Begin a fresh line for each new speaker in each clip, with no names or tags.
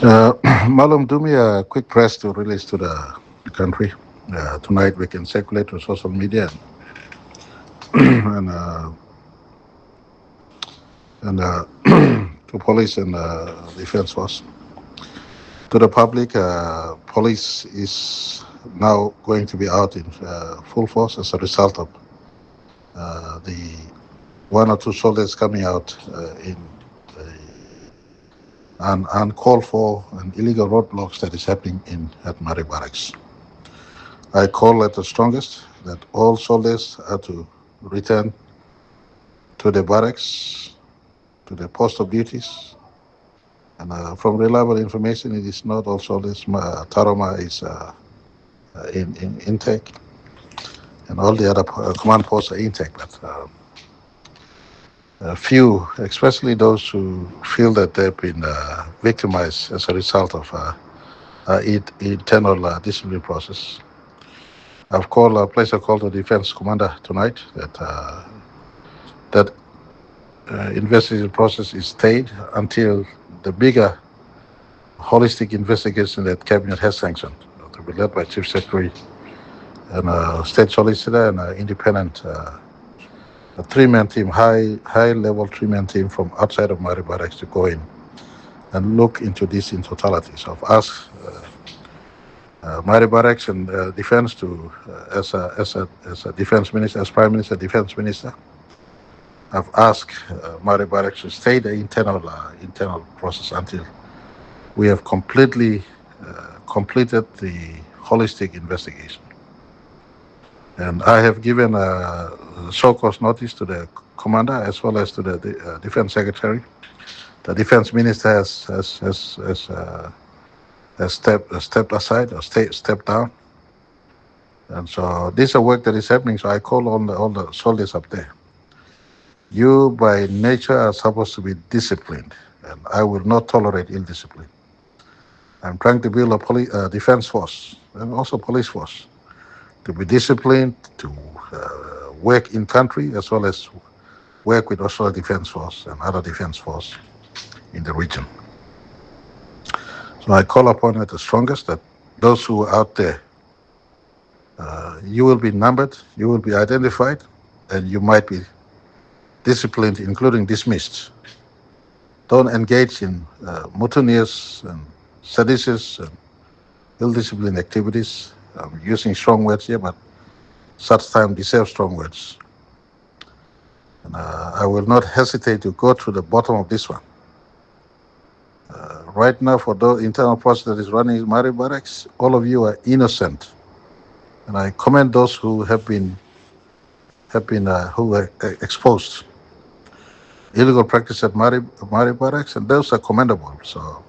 Uh, Malum, do me a quick press to release to the country. Tonight we can circulate to social media and and to police and defense force. To the public, police is now going to be out in full force as a result of the one or two soldiers coming out in an uncalled for and illegal roadblocks that is happening in at Marape barracks. I call at the strongest that all soldiers are to return to the barracks, to the post of duties. And from reliable information, it is not all soldiers. Taroma is in intake, and all the other command posts are intake. But a few, especially those who feel that they've been victimized as a result of internal discipline process. I've called a place I called the defense commander tonight that investigation process is stayed until the bigger holistic investigation that cabinet has sanctioned to be led by chief secretary and state solicitor and an independent a three-man team, high level three-man team from outside of Mari Barracks to go in and look into this in totality. So I've asked Mari Barracks and defense to as a defense minister, as prime minister, defense minister. I've asked Mari Barracks to stay the internal process until we have completely completed the holistic investigation. And I have given a show cause notice to the commander as well as to the defense secretary. The defense minister has stepped aside or stepped down. And so this is a work that is happening. So I call on all the soldiers up there. You by nature are supposed to be disciplined, and I will not tolerate ill discipline. I'm trying to build a defense force and also police force to be disciplined, to work in country as well as work with Australian Defence Force and other defence force in the region. So I call upon at the strongest that those who are out there, you will be numbered, you will be identified, and you might be disciplined, including dismissed. Don't engage in mutinious and seditious and ill-disciplined activities. I'm using strong words here, but such time deserves strong words. And I will not hesitate to go to the bottom of this one. Right now, for the internal process that is running in Mari Barracks, all of you are innocent, and I commend those who have been who were exposed illegal practice at Mari Barracks, and those are commendable. So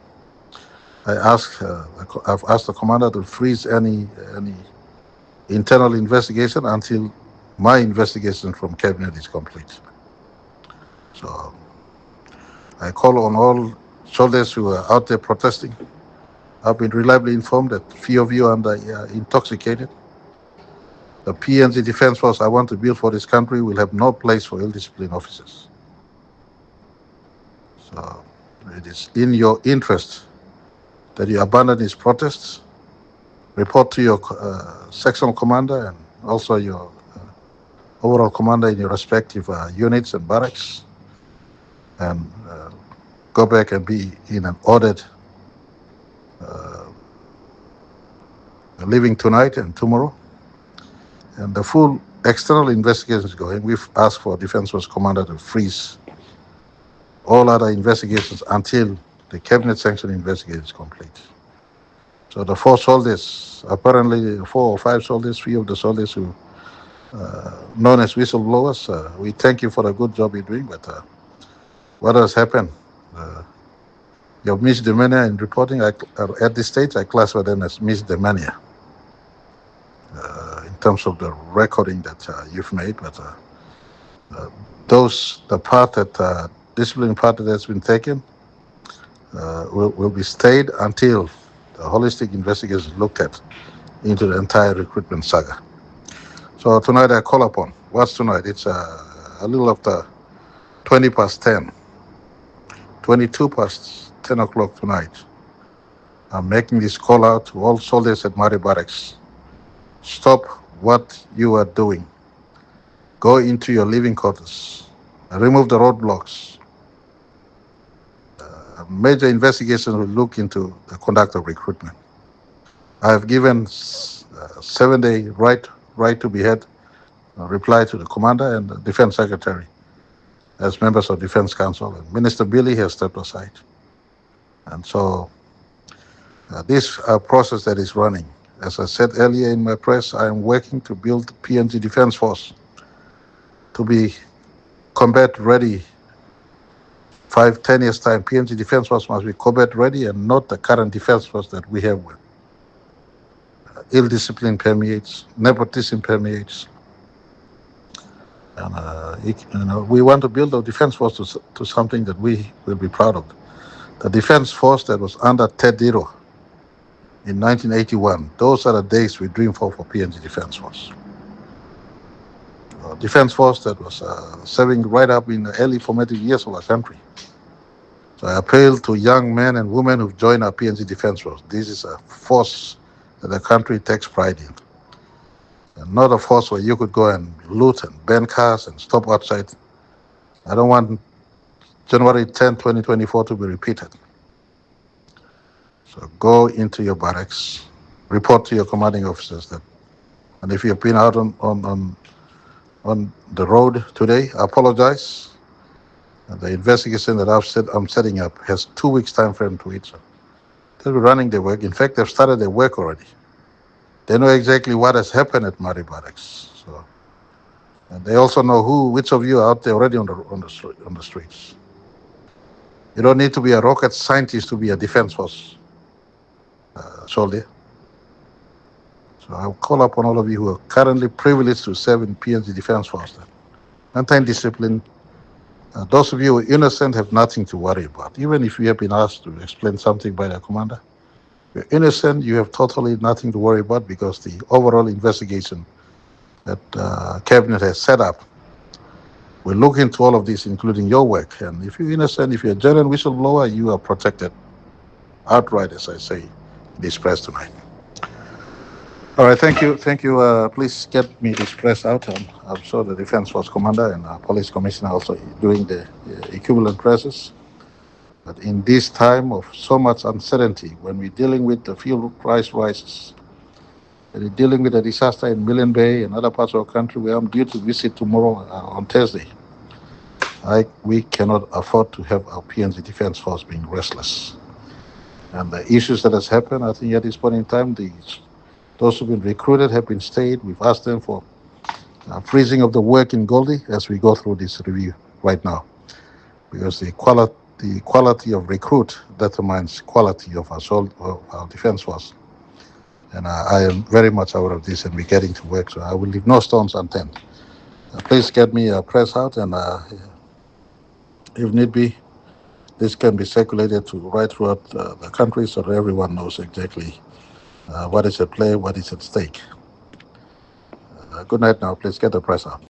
I've asked the commander to freeze any internal investigation until my investigation from cabinet is complete. So I call on all soldiers who are out there protesting. I've been reliably informed that few of you are intoxicated. The PNG Defence Force I want to build for this country will have no place for ill-disciplined officers. So it is in your interest that you abandon these protests, report to your sectional commander and also your overall commander in your respective units and barracks, and go back and be in an ordered living tonight and tomorrow. And the full external investigation is going. We've asked for Defence Force Commander to freeze all other investigations until the cabinet sanctioned investigation is complete. So the four soldiers, apparently 4 or 5 soldiers, 3 of the soldiers who known as whistleblowers, we thank you for the good job you're doing, but what has happened? Your misdemeanor in reporting, at this stage, I classify them as misdemeanor in terms of the recording that you've made. But the part that discipline part that has been taken will be stayed until the holistic investigation is looked at into the entire recruitment saga. So tonight I call upon, what's tonight? It's a little after 20 past 10, 22 past 10 o'clock tonight. I'm making this call out to all soldiers at Marape Barracks. Stop what you are doing. Go into your living quarters. Remove the roadblocks. A major investigation will look into the conduct of recruitment. I have given 7-day right to behead reply to the commander and the defense secretary as members of defense council. And Minister Billy has stepped aside. And so this process that is running, as I said earlier in my press, I am working to build PNG Defense Force to be combat ready 5-10 years time. PNG Defense Force must be combat ready and not the current defense force that we have with ill discipline permeates, nepotism permeates. And we want to build our defense force to something that we will be proud of. The defense force that was under Ted Diro in 1981, those are the days we dream for PNG Defense Force. Defense force that was serving right up in the early formative years of our country. So I appeal to young men and women who've joined our PNG Defense Force. This is a force that the country takes pride in. And not a force where you could go and loot and burn cars and stop outside. I don't want January 10, 2024 to be repeated. So go into your barracks, report to your commanding officers that, and if you've been out on the road today, I apologize. And the investigation that I'm setting up has 2 weeks time frame to it. So they'll be running their work. In fact, they've started their work already. They know exactly what has happened at Marape Barracks. So, and they also know which of you are out there already on the streets. You don't need to be a rocket scientist to be a defense force soldier. So I'll call upon all of you who are currently privileged to serve in PNG Defense Force. Maintain discipline. Those of you who are innocent have nothing to worry about. Even if you have been asked to explain something by the commander, you're innocent, you have totally nothing to worry about because the overall investigation that Cabinet has set up will look into all of this, including your work. And if you're innocent, if you're a genuine whistleblower, you are protected outright, as I say in this press tonight. All right, thank you. Please get me this press out. I'm sure the Defense Force Commander and Police Commissioner also doing the equivalent presses. But in this time of so much uncertainty, when we're dealing with the fuel price rises, and we're dealing with a disaster in Millen Bay and other parts of our country where I'm due to visit tomorrow on Thursday, we cannot afford to have our PNG Defense Force being restless. And the issues that has happened, I think at this point in time, those who've been recruited have been stayed. We've asked them for freezing of the work in Goldie as we go through this review right now, because the quality of recruit determines quality of our defense force. And I am very much aware of this, and we're getting to work. So I will leave no stones unturned. Please get me a press out, and if need be, this can be circulated to right throughout the country so that everyone knows exactly what is at play, what is at stake. Good night now. Please get the press out.